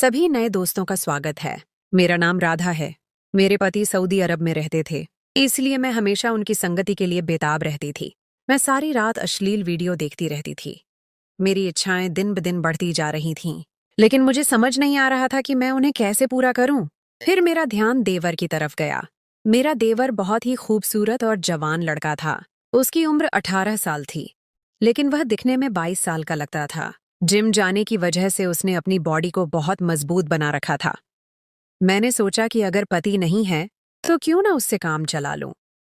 सभी नए दोस्तों का स्वागत है। मेरा नाम राधा है। मेरे पति सऊदी अरब में रहते थे, इसलिए मैं हमेशा उनकी संगति के लिए बेताब रहती थी। मैं सारी रात अश्लील वीडियो देखती रहती थी। मेरी इच्छाएं दिन ब दिन बढ़ती जा रही थीं, लेकिन मुझे समझ नहीं आ रहा था कि मैं उन्हें कैसे पूरा करूं। फिर मेरा ध्यान देवर की तरफ गया। मेरा देवर बहुत ही खूबसूरत और जवान लड़का था। उसकी उम्र 18 साल थी, लेकिन वह दिखने में 22 साल का लगता था। जिम जाने की वजह से उसने अपनी बॉडी को बहुत मजबूत बना रखा था। मैंने सोचा कि अगर पति नहीं है तो क्यों ना उससे काम चला लूं।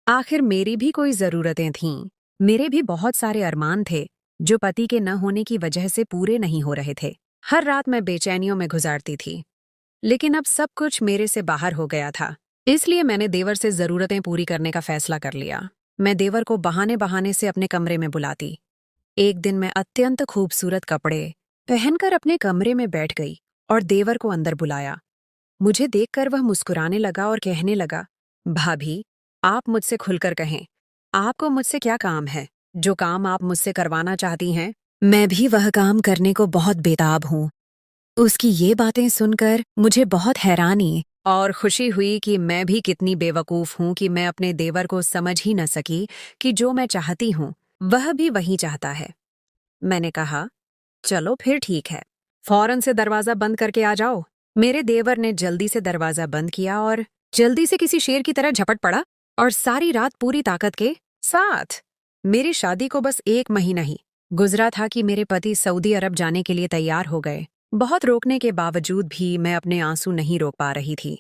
आखिर मेरी भी कोई जरूरतें थीं। मेरे भी बहुत सारे अरमान थे जो पति के न होने की वजह से पूरे नहीं हो रहे थे। हर रात मैं बेचैनियों में गुजारती थी, लेकिन अब सब कुछ मेरे से बाहर हो गया था। इसलिए मैंने देवर से जरूरतें पूरी करने का फैसला कर लिया। मैं देवर को बहाने बहाने से अपने कमरे में बुलाती। एक दिन मैं अत्यंत खूबसूरत कपड़े पहनकर अपने कमरे में बैठ गई और देवर को अंदर बुलाया। मुझे देखकर वह मुस्कुराने लगा और कहने लगा, भाभी, आप मुझसे खुलकर कहें, आपको मुझसे क्या काम है? जो काम आप मुझसे करवाना चाहती हैं, मैं भी वह काम करने को बहुत बेताब हूँ। उसकी ये बातें सुनकर मुझे बहुत हैरानी और खुशी हुई कि मैं भी कितनी बेवकूफ हूँ कि मैं अपने देवर को समझ ही न सकी कि जो मैं चाहती हूँ वह भी वही चाहता है। मैंने कहा, चलो फिर ठीक है, फौरन से दरवाजा बंद करके आ जाओ। मेरे देवर ने जल्दी से दरवाजा बंद किया और जल्दी से किसी शेर की तरह झपट पड़ा और सारी रात पूरी ताकत के साथ। मेरी शादी को बस 1 महीना ही गुजरा था कि मेरे पति सऊदी अरब जाने के लिए तैयार हो गए। बहुत रोकने के बावजूद भी मैं अपने आंसू नहीं रोक पा रही थी।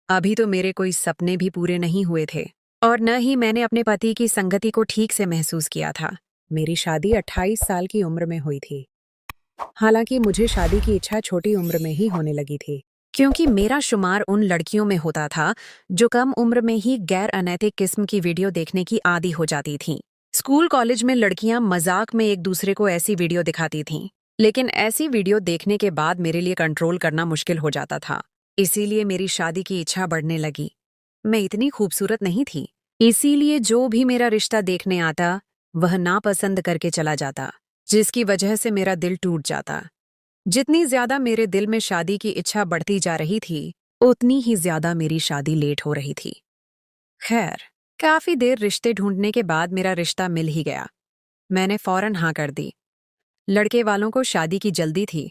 अभी तो मेरे कोई सपने भी पूरे नहीं हुए थे और न ही मैंने अपने पति की संगति को ठीक से महसूस किया था। मेरी शादी 28 साल की उम्र में हुई थी। हालांकि मुझे शादी की इच्छा छोटी उम्र में ही होने लगी थी, क्योंकि मेरा शुमार उन लड़कियों में होता था जो कम उम्र में ही गैर अनैतिक किस्म की वीडियो देखने की आदी हो जाती थीं। स्कूल कॉलेज में लड़कियां मजाक में एक दूसरे को ऐसी वीडियो दिखाती थीं, लेकिन ऐसी वीडियो देखने के बाद मेरे लिए कंट्रोल करना मुश्किल हो जाता था। इसीलिए मेरी शादी की इच्छा बढ़ने लगी। मैं इतनी खूबसूरत नहीं थी, इसीलिए जो भी मेरा रिश्ता देखने आता वह नापसंद करके चला जाता, जिसकी वजह से मेरा दिल टूट जाता। जितनी ज्यादा मेरे दिल में शादी की इच्छा बढ़ती जा रही थी, उतनी ही ज्यादा मेरी शादी लेट हो रही थी। खैर, काफी देर रिश्ते ढूंढने के बाद मेरा रिश्ता मिल ही गया। मैंने फौरन हाँ कर दी। लड़के वालों को शादी की जल्दी थी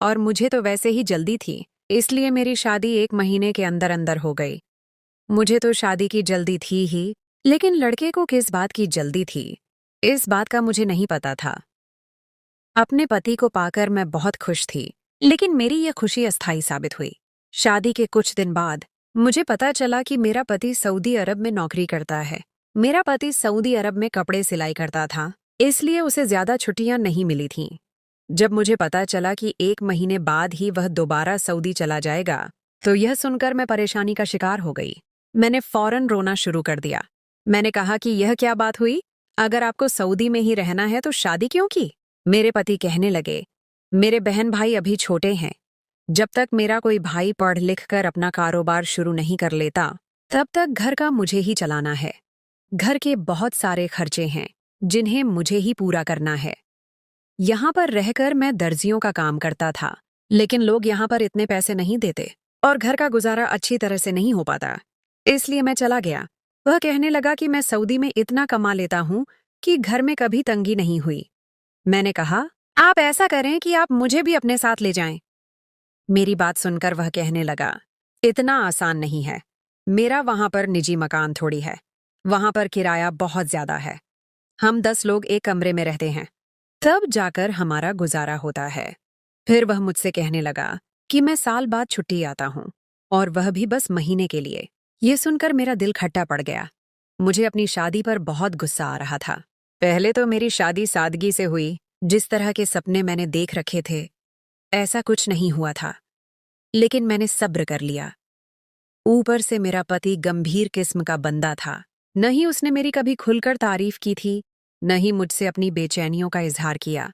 और मुझे तो वैसे ही जल्दी थी, इसलिए मेरी शादी 1 महीने के अंदर अंदर हो गई। मुझे तो शादी की जल्दी थी ही, लेकिन लड़के को किस बात की जल्दी थी, इस बात का मुझे नहीं पता था। अपने पति को पाकर मैं बहुत खुश थी, लेकिन मेरी यह खुशी अस्थायी साबित हुई। शादी के कुछ दिन बाद मुझे पता चला कि मेरा पति सऊदी अरब में नौकरी करता है। मेरा पति सऊदी अरब में कपड़े सिलाई करता था, इसलिए उसे ज्यादा छुट्टियां नहीं मिली थीं। जब मुझे पता चला कि 1 महीने बाद ही वह दोबारा सऊदी चला जाएगा, तो यह सुनकर मैं परेशानी का शिकार हो गई। मैंने फौरन रोना शुरू कर दिया। मैंने कहा कि यह क्या बात हुई? अगर आपको सऊदी में ही रहना है तो शादी क्यों की? मेरे पति कहने लगे, मेरे बहन भाई अभी छोटे हैं। जब तक मेरा कोई भाई पढ़ लिख कर अपना कारोबार शुरू नहीं कर लेता, तब तक घर का मुझे ही चलाना है। घर के बहुत सारे खर्चे हैं जिन्हें मुझे ही पूरा करना है। यहाँ पर रहकर मैं दर्जियों का काम करता था, लेकिन लोग यहाँ पर इतने पैसे नहीं देते और घर का गुजारा अच्छी तरह से नहीं हो पाता, इसलिए मैं चला गया। वह कहने लगा कि मैं सऊदी में इतना कमा लेता हूँ कि घर में कभी तंगी नहीं हुई। मैंने कहा, आप ऐसा करें कि आप मुझे भी अपने साथ ले जाएं। मेरी बात सुनकर वह कहने लगा, इतना आसान नहीं है। मेरा वहां पर निजी मकान थोड़ी है, वहां पर किराया बहुत ज्यादा है। हम 10 लोग एक कमरे में रहते हैं, तब जाकर हमारा गुजारा होता है। फिर वह मुझसे कहने लगा कि मैं साल बाद छुट्टी आता हूँ, और वह भी बस महीने के लिए। ये सुनकर मेरा दिल खट्टा पड़ गया। मुझे अपनी शादी पर बहुत गुस्सा आ रहा था। पहले तो मेरी शादी सादगी से हुई, जिस तरह के सपने मैंने देख रखे थे ऐसा कुछ नहीं हुआ था, लेकिन मैंने सब्र कर लिया। ऊपर से मेरा पति गंभीर किस्म का बंदा था। न ही उसने मेरी कभी खुलकर तारीफ की थी, न ही मुझसे अपनी बेचैनियों का इजहार किया।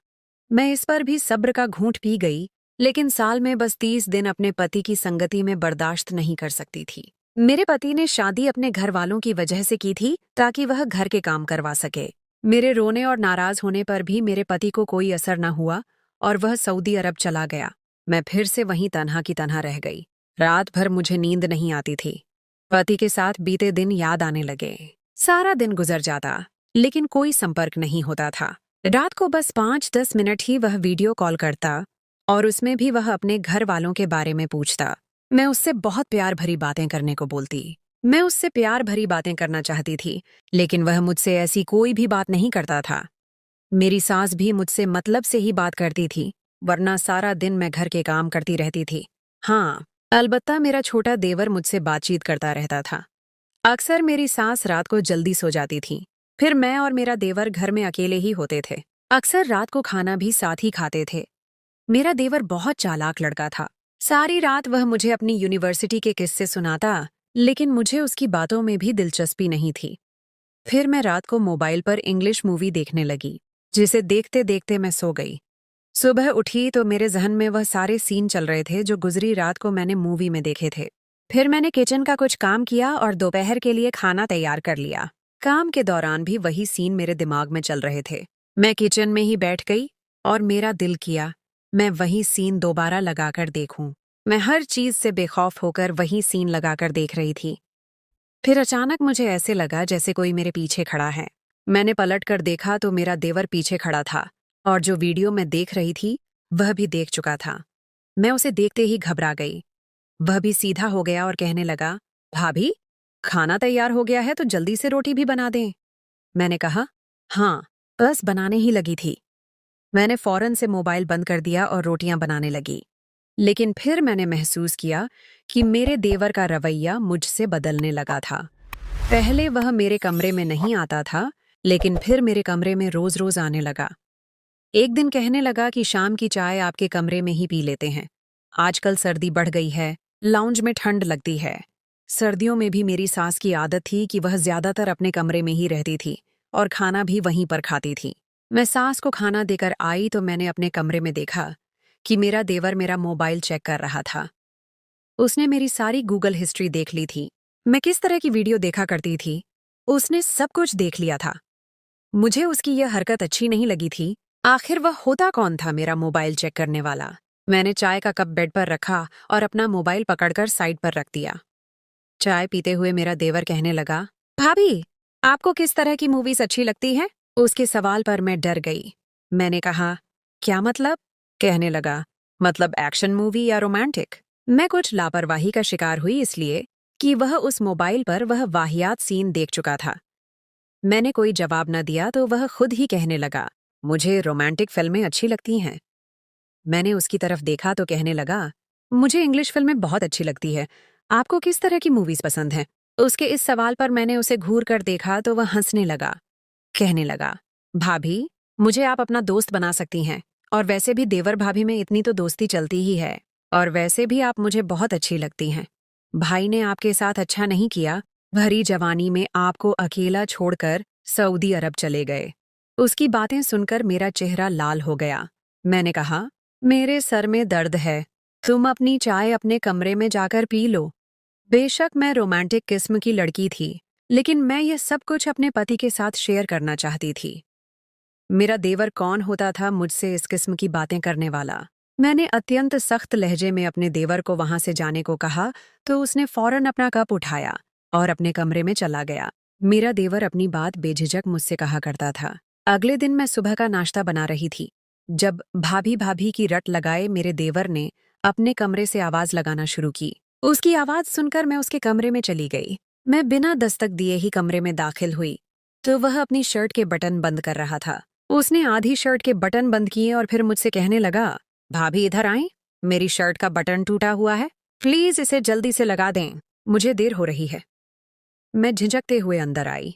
मैं इस पर भी सब्र का घूंट पी गई, लेकिन साल में बस 30 दिन अपने पति की संगति में बर्दाश्त नहीं कर सकती थी। मेरे पति ने शादी अपने घर वालों की वजह से की थी, ताकि वह घर के काम करवा सके। मेरे रोने और नाराज होने पर भी मेरे पति को कोई असर न हुआ और वह सऊदी अरब चला गया। मैं फिर से वहीं तन्हा की तन्हा रह गई। रात भर मुझे नींद नहीं आती थी। पति के साथ बीते दिन याद आने लगे। सारा दिन गुजर जाता, लेकिन कोई संपर्क नहीं होता था। रात को बस 5-10 मिनट ही वह वीडियो कॉल करता, और उसमें भी वह अपने घर वालों के बारे में पूछता। मैं उससे बहुत प्यार भरी बातें करने को बोलती। मैं उससे प्यार भरी बातें करना चाहती थी, लेकिन वह मुझसे ऐसी कोई भी बात नहीं करता था। मेरी सास भी मुझसे मतलब से ही बात करती थी, वरना सारा दिन मैं घर के काम करती रहती थी। हाँ, अलबत्ता मेरा छोटा देवर मुझसे बातचीत करता रहता था। अक्सर मेरी सास रात को जल्दी सो जाती थी, फिर मैं और मेरा देवर घर में अकेले ही होते थे। अक्सर रात को खाना भी साथ ही खाते थे। मेरा देवर बहुत चालाक लड़का था। सारी रात वह मुझे अपनी यूनिवर्सिटी के किस्से सुनाता, लेकिन मुझे उसकी बातों में भी दिलचस्पी नहीं थी। फिर मैं रात को मोबाइल पर इंग्लिश मूवी देखने लगी, जिसे देखते देखते मैं सो गई। सुबह उठी तो मेरे जहन में वह सारे सीन चल रहे थे जो गुजरी रात को मैंने मूवी में देखे थे। फिर मैंने किचन का कुछ काम किया और दोपहर के लिए खाना तैयार कर लिया। काम के दौरान भी वही सीन मेरे दिमाग में चल रहे थे। मैं किचन में ही बैठ गई और मेरा दिल किया मैं वही सीन दोबारा लगाकर देखूं। मैं हर चीज से बेखौफ होकर वही सीन लगाकर देख रही थी। फिर अचानक मुझे ऐसे लगा जैसे कोई मेरे पीछे खड़ा है। मैंने पलट कर देखा तो मेरा देवर पीछे खड़ा था, और जो वीडियो मैं देख रही थी वह भी देख चुका था। मैं उसे देखते ही घबरा गई। वह भी सीधा हो गया और कहने लगा, भाभी, खाना तैयार हो गया है तो जल्दी से रोटी भी बना दें। मैंने कहा, हाँ, बस बनाने ही लगी थी। मैंने फौरन से मोबाइल बंद कर दिया और रोटियां बनाने लगी। लेकिन फिर मैंने महसूस किया कि मेरे देवर का रवैया मुझसे बदलने लगा था। पहले वह मेरे कमरे में नहीं आता था, लेकिन फिर मेरे कमरे में रोज रोज आने लगा। एक दिन कहने लगा कि शाम की चाय आपके कमरे में ही पी लेते हैं। आजकल सर्दी बढ़ गई है, लाउंज में ठंड लगती है। सर्दियों में भी मेरी सास की आदत थी कि वह ज्यादातर अपने कमरे में ही रहती थी और खाना भी वहीं पर खाती थी। मैं सास को खाना देकर आई तो मैंने अपने कमरे में देखा कि मेरा देवर मेरा मोबाइल चेक कर रहा था। उसने मेरी सारी गूगल हिस्ट्री देख ली थी। मैं किस तरह की वीडियो देखा करती थी, उसने सब कुछ देख लिया था। मुझे उसकी यह हरकत अच्छी नहीं लगी थी। आखिर वह होता कौन था मेरा मोबाइल चेक करने वाला? मैंने चाय का कप बेड पर रखा और अपना मोबाइल पकड़कर साइड पर रख दिया। चाय पीते हुए मेरा देवर कहने लगा, भाभी, आपको किस तरह की मूवीज अच्छी लगती है? उसके सवाल पर मैं डर गई। मैंने कहा, क्या मतलब? कहने लगा, मतलब एक्शन मूवी या रोमांटिक? मैं कुछ लापरवाही का शिकार हुई इसलिए कि वह उस मोबाइल पर वह वाहियात सीन देख चुका था। मैंने कोई जवाब न दिया तो वह खुद ही कहने लगा, मुझे रोमांटिक फिल्में अच्छी लगती हैं। मैंने उसकी तरफ देखा तो कहने लगा, मुझे इंग्लिश फिल्में बहुत अच्छी लगती है। आपको किस तरह की मूवीज पसंद हैं? उसके इस सवाल पर मैंने उसे घूर कर देखा तो वह हंसने लगा। कहने लगा, भाभी, मुझे आप अपना दोस्त बना सकती हैं, और वैसे भी देवर भाभी में इतनी तो दोस्ती चलती ही है, और वैसे भी आप मुझे बहुत अच्छी लगती हैं। भाई ने आपके साथ अच्छा नहीं किया, भरी जवानी में आपको अकेला छोड़कर सऊदी अरब चले गए। उसकी बातें सुनकर मेरा चेहरा लाल हो गया। मैंने कहा, मेरे सर में दर्द है, तुम अपनी चाय अपने कमरे में जाकर पी लो। बेशक मैं रोमांटिक किस्म की लड़की थी, लेकिन मैं यह सब कुछ अपने पति के साथ शेयर करना चाहती थी। मेरा देवर कौन होता था मुझसे इस किस्म की बातें करने वाला? मैंने अत्यंत सख्त लहजे में अपने देवर को वहां से जाने को कहा तो उसने फौरन अपना कप उठाया और अपने कमरे में चला गया। मेरा देवर अपनी बात बेझिझक मुझसे कहा करता था। अगले दिन मैं सुबह का नाश्ता बना रही थी जब भाभी भाभी की रट लगाए मेरे देवर ने अपने कमरे से आवाज लगाना शुरू की। उसकी आवाज सुनकर मैं उसके कमरे में चली गई। मैं बिना दस्तक दिए ही कमरे में दाखिल हुई तो वह अपनी शर्ट के बटन बंद कर रहा था। उसने आधी शर्ट के बटन बंद किए और फिर मुझसे कहने लगा, भाभी इधर आएं, मेरी शर्ट का बटन टूटा हुआ है, प्लीज इसे जल्दी से लगा दें, मुझे देर हो रही है। मैं झिझकते हुए अंदर आई।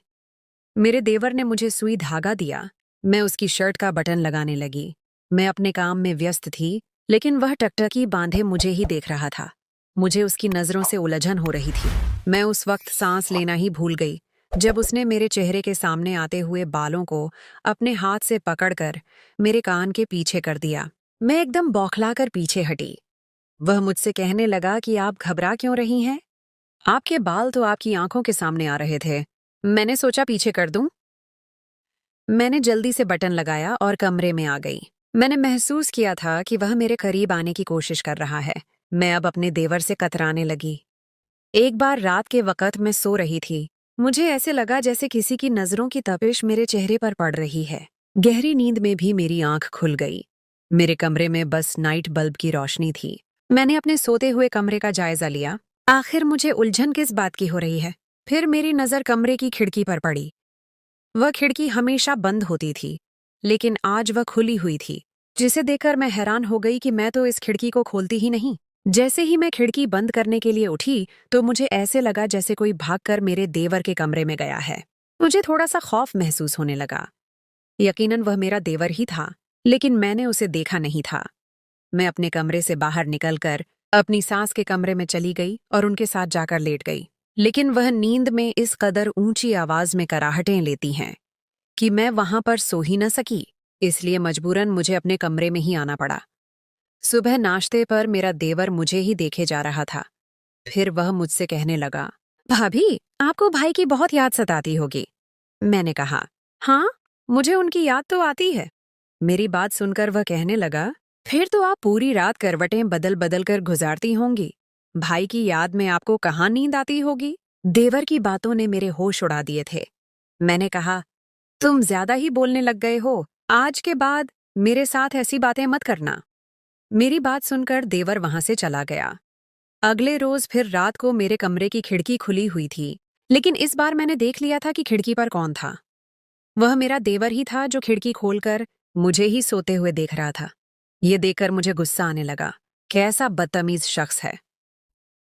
मेरे देवर ने मुझे सुई धागा दिया। मैं उसकी शर्ट का बटन लगाने लगी। मैं अपने काम में व्यस्त थी, लेकिन वह टकटकी बांधे मुझे ही देख रहा था। मुझे उसकी नजरों से उलझन हो रही थी। मैं उस वक्त सांस लेना ही भूल गई जब उसने मेरे चेहरे के सामने आते हुए बालों को अपने हाथ से पकड़कर मेरे कान के पीछे कर दिया। मैं एकदम बौखलाकर पीछे हटी। वह मुझसे कहने लगा कि आप घबरा क्यों रही हैं? आपके बाल तो आपकी आंखों के सामने आ रहे थे। मैंने सोचा पीछे कर दूं। मैंने जल्दी से बटन लगाया और कमरे में आ गई। मैंने महसूस किया था कि वह मेरे करीब आने की कोशिश कर रहा है। मैं अब अपने देवर से कतराने लगी। एक बार रात के वक़्त मैं सो रही थी। मुझे ऐसे लगा जैसे किसी की नज़रों की तपिश मेरे चेहरे पर पड़ रही है। गहरी नींद में भी मेरी आंख खुल गई। मेरे कमरे में बस नाइट बल्ब की रोशनी थी। मैंने अपने सोते हुए कमरे का जायजा लिया। आखिर मुझे उलझन किस बात की हो रही है? फिर मेरी नज़र कमरे की खिड़की पर पड़ी। वह खिड़की हमेशा बंद होती थी, लेकिन आज वह खुली हुई थी, जिसे देखकर मैं हैरान हो गई कि मैं तो इस खिड़की को खोलती ही नहीं। जैसे ही मैं खिड़की बंद करने के लिए उठी, तो मुझे ऐसे लगा जैसे कोई भागकर मेरे देवर के कमरे में गया है। मुझे थोड़ा सा खौफ महसूस होने लगा। यकीनन वह मेरा देवर ही था, लेकिन मैंने उसे देखा नहीं था। मैं अपने कमरे से बाहर निकलकर अपनी सास के कमरे में चली गई और उनके साथ जाकर लेट गई। लेकिन वह नींद में इस कदर ऊंची आवाज में कराहटें लेती हैं कि मैं वहां पर सो ही न सकी। इसलिए मजबूरन मुझे अपने कमरे में ही आना पड़ा। सुबह नाश्ते पर मेरा देवर मुझे ही देखे जा रहा था। फिर वह मुझसे कहने लगा, भाभी, आपको भाई की बहुत याद सताती होगी। मैंने कहा, हाँ, मुझे उनकी याद तो आती है। मेरी बात सुनकर वह कहने लगा, फिर तो आप पूरी रात करवटें बदल बदल कर गुजारती होंगी। भाई की याद में आपको कहाँ नींद आती होगी? देवर की बातों ने मेरे होश उड़ा दिए थे। मैंने कहा, तुम ज्यादा ही बोलने लग गए हो। आज के बाद मेरे साथ ऐसी बातें मत करना। मेरी बात सुनकर देवर वहां से चला गया। अगले रोज फिर रात को मेरे कमरे की खिड़की खुली हुई थी, लेकिन इस बार मैंने देख लिया था कि खिड़की पर कौन था। वह मेरा देवर ही था जो खिड़की खोलकर मुझे ही सोते हुए देख रहा था। ये देखकर मुझे गुस्सा आने लगा। कैसा बदतमीज शख्स है।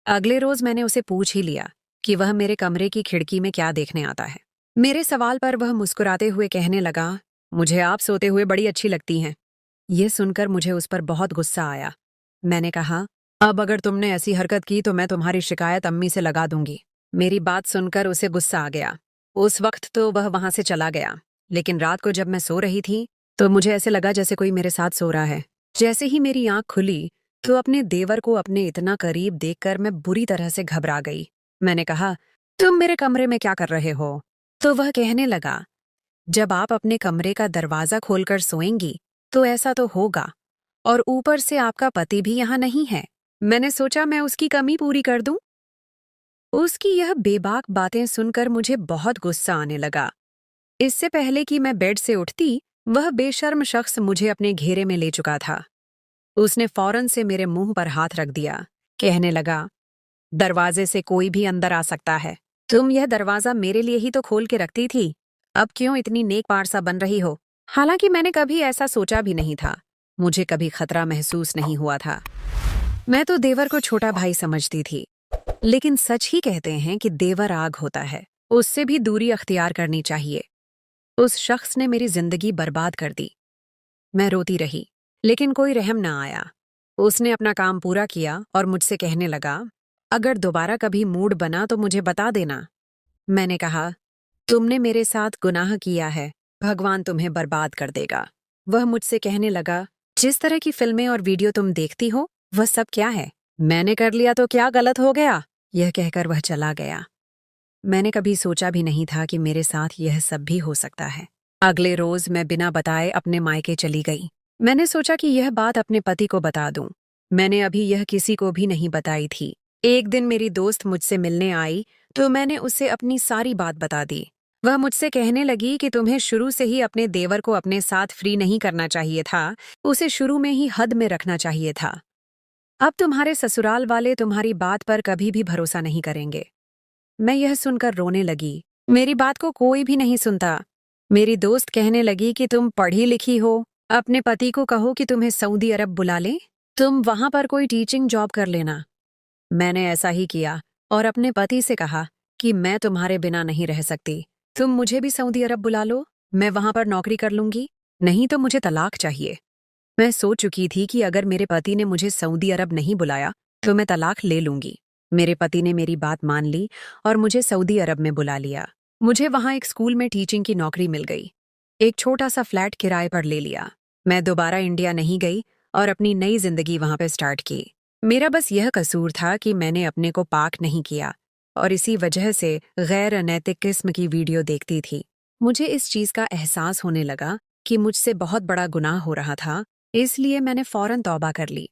अगले रोज मैंने उसे पूछ ही लिया कि वह मेरे कमरे की खिड़की में क्या देखने आता है। मेरे सवाल पर वह मुस्कुराते हुए कहने लगा, मुझे आप सोते हुए बड़ी अच्छी लगती हैं। यह सुनकर मुझे उस पर बहुत गुस्सा आया। मैंने कहा, अब अगर तुमने ऐसी हरकत की तो मैं तुम्हारी शिकायत अम्मी से लगा दूंगी। मेरी बात सुनकर उसे गुस्सा आ गया। उस वक्त तो वह वहां से चला गया, लेकिन रात को जब मैं सो रही थी तो मुझे ऐसे लगा जैसे कोई मेरे साथ सो रहा है। जैसे ही मेरी आंख खुली तो अपने देवर को अपने इतना करीब देखकर मैं बुरी तरह से घबरा गई। मैंने कहा, तुम मेरे कमरे में क्या कर रहे हो? तो वह कहने लगा, जब आप अपने कमरे का दरवाजा खोलकर सोएंगी तो ऐसा तो होगा, और ऊपर से आपका पति भी यहाँ नहीं है। मैंने सोचा मैं उसकी कमी पूरी कर दूं। उसकी यह बेबाक बातें सुनकर मुझे बहुत गुस्सा आने लगा। इससे पहले कि मैं बेड से उठती, वह बेशर्म शख्स मुझे अपने घेरे में ले चुका था। उसने फौरन से मेरे मुंह पर हाथ रख दिया। कहने लगा, दरवाजे से कोई भी अंदर आ सकता है। तुम यह दरवाजा मेरे लिए ही तो खोल के रखती थी। अब क्यों इतनी नेक पारसा बन रही हो? हालांकि मैंने कभी ऐसा सोचा भी नहीं था। मुझे कभी खतरा महसूस नहीं हुआ था। मैं तो देवर को छोटा भाई समझती थी, लेकिन सच ही कहते हैं कि देवर आग होता है, उससे भी दूरी अख्तियार करनी चाहिए। उस शख्स ने मेरी जिंदगी बर्बाद कर दी। मैं रोती रही, लेकिन कोई रहम ना आया। उसने अपना काम पूरा किया और मुझसे कहने लगा, अगर दोबारा कभी मूड बना तो मुझे बता देना। मैंने कहा, तुमने मेरे साथ गुनाह किया है, भगवान तुम्हें बर्बाद कर देगा। वह मुझसे कहने लगा, जिस तरह की फिल्में और वीडियो तुम देखती हो वह सब क्या है? मैंने कर लिया तो क्या गलत हो गया? यह कहकर वह चला गया। मैंने कभी सोचा भी नहीं था कि मेरे साथ यह सब भी हो सकता है। अगले रोज मैं बिना बताए अपने मायके चली गई। मैंने सोचा कि यह बात अपने पति को बता दूं। मैंने अभी यह किसी को भी नहीं बताई थी। एक दिन मेरी दोस्त मुझसे मिलने आई तो मैंने उसे अपनी सारी बात बता दी। वह मुझसे कहने लगी कि तुम्हें शुरू से ही अपने देवर को अपने साथ फ्री नहीं करना चाहिए था, उसे शुरू में ही हद में रखना चाहिए था। अब तुम्हारे ससुराल वाले तुम्हारी बात पर कभी भी भरोसा नहीं करेंगे। मैं यह सुनकर रोने लगी। मेरी बात को कोई भी नहीं सुनता। मेरी दोस्त कहने लगी कि तुम पढ़ी लिखी हो, अपने पति को कहो कि तुम्हें सऊदी अरब बुला ले, तुम वहां पर कोई टीचिंग जॉब कर लेना। मैंने ऐसा ही किया और अपने पति से कहा कि मैं तुम्हारे बिना नहीं रह सकती, तुम मुझे भी सऊदी अरब बुला लो, मैं वहां पर नौकरी कर लूंगी, नहीं तो मुझे तलाक चाहिए। मैं सोच चुकी थी कि अगर मेरे पति ने मुझे सऊदी अरब नहीं बुलाया तो मैं तलाक ले लूंगी। मेरे पति ने मेरी बात मान ली और मुझे सऊदी अरब में बुला लिया। मुझे वहां एक स्कूल में टीचिंग की नौकरी मिल गई। एक छोटा सा फ्लैट किराए पर ले लिया। मैं दोबारा इंडिया नहीं गई और अपनी नई जिंदगी वहां पे स्टार्ट की। मेरा बस यह कसूर था कि मैंने अपने को पाक नहीं किया और इसी वजह से गैर अनैतिक किस्म की वीडियो देखती थी। मुझे इस चीज का एहसास होने लगा कि मुझसे बहुत बड़ा गुनाह हो रहा था, इसलिए मैंने फौरन तौबा कर ली।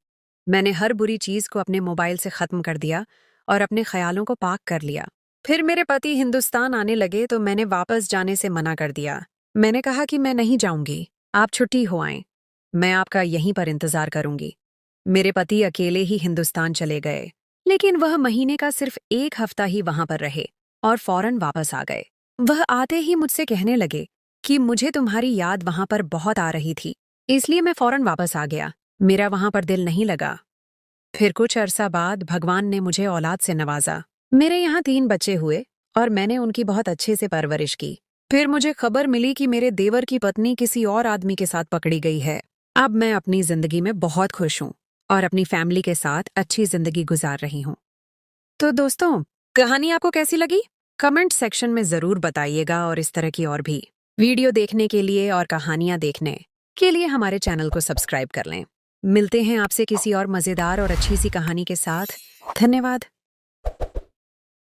मैंने हर बुरी चीज को अपने मोबाइल से खत्म कर दिया और अपने ख्यालों को पाक कर लिया। फिर मेरे पति हिंदुस्तान आने लगे तो मैंने वापस जाने से मना कर दिया। मैंने कहा कि मैं नहीं जाऊंगी, आप छुट्टी हो आएं। मैं आपका यहीं पर इंतजार करूंगी। मेरे पति अकेले ही हिंदुस्तान चले गए, लेकिन वह महीने का सिर्फ 1 हफ्ता ही वहां पर रहे और फौरन वापस आ गए। वह आते ही मुझसे कहने लगे कि मुझे तुम्हारी याद वहां पर बहुत आ रही थी, इसलिए मैं फौरन वापस आ गया। मेरा वहां पर दिल नहीं लगा। फिर कुछ अरसा बाद भगवान ने मुझे औलाद से नवाजा। मेरे यहाँ 3 बच्चे हुए और मैंने उनकी बहुत अच्छे से परवरिश की। फिर मुझे खबर मिली कि मेरे देवर की पत्नी किसी और आदमी के साथ पकड़ी गई है। अब मैं अपनी जिंदगी में बहुत खुश हूँ और अपनी फैमिली के साथ अच्छी जिंदगी गुजार रही हूँ। तो दोस्तों, कहानी आपको कैसी लगी? कमेंट सेक्शन में जरूर बताइएगा और इस तरह की और भी वीडियो देखने के लिए और कहानियां देखने के लिए हमारे चैनल को सब्सक्राइब कर लें। मिलते हैं आपसे किसी और मजेदार और अच्छी सी कहानी के साथ। धन्यवाद।